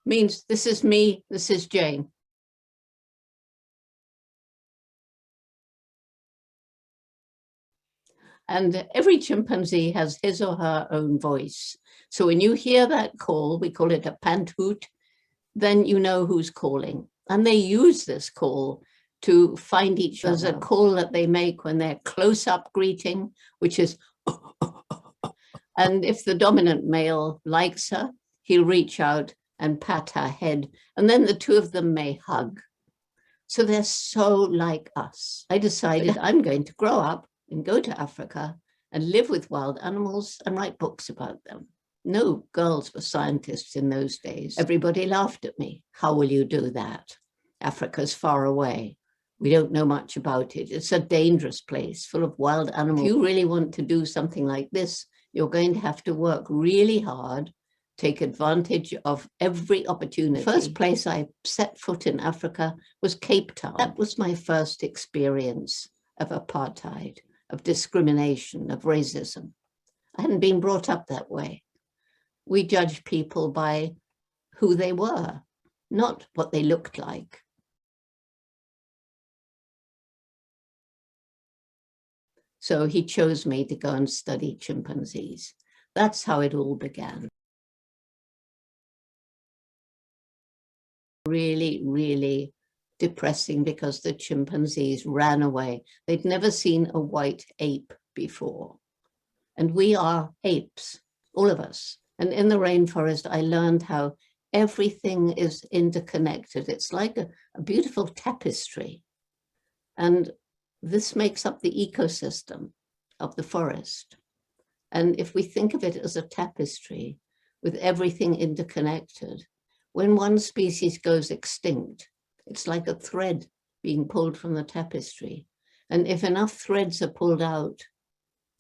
Means this is me, this is Jane. And every chimpanzee has his or her own voice. So when you hear that call, we call it a panthoot, then you know who's calling. And they use this call to find each other. There's a call that they make when they're close-up greeting, which is, and if the dominant male likes her, he'll reach out and pat her head, and then the two of them may hug. So they're so like us. I decided I'm going to grow up and go to Africa and live with wild animals and write books about them. No girls were scientists in those days. Everybody laughed at me. How will you do that? Africa's far away. We don't know much about it. It's a dangerous place full of wild animals. If you really want to do something like this, you're going to have to work really hard, take advantage of every opportunity. The first place I set foot in Africa was Cape Town. That was my first experience of apartheid, of discrimination, of racism. I hadn't been brought up that way. We judged people by who they were, not what they looked like. So he chose me to go and study chimpanzees. That's how it all began. Really, really depressing because the chimpanzees ran away. They'd never seen a white ape before. And we are apes, all of us. And in the rainforest, I learned how everything is interconnected. It's like a beautiful tapestry. And this makes up the ecosystem of the forest. And if we think of it as a tapestry with everything interconnected, when one species goes extinct, it's like a thread being pulled from the tapestry. And if enough threads are pulled out,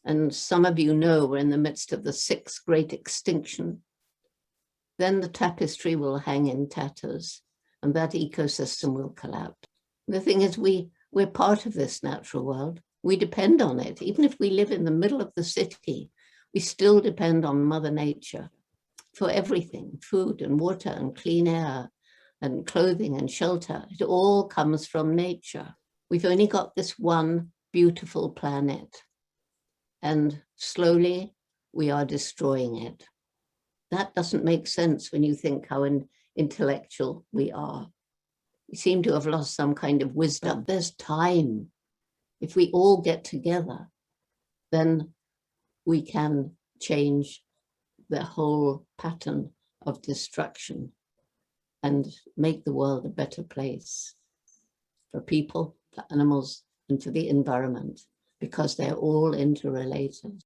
and some of you know we're in the midst of the 6th great extinction, then the tapestry will hang in tatters and that ecosystem will collapse. The thing is, we're part of this natural world. We depend on it. Even if we live in the middle of the city, we still depend on Mother Nature for everything, food and water and clean air and clothing and shelter. It all comes from nature. We've only got this one beautiful planet, and slowly we are destroying it. That doesn't make sense when you think how intellectual we are. We seem to have lost some kind of wisdom. But there's time. If we all get together, then we can change the whole pattern of destruction and make the world a better place for people, for animals, and for the environment, because they're all interrelated.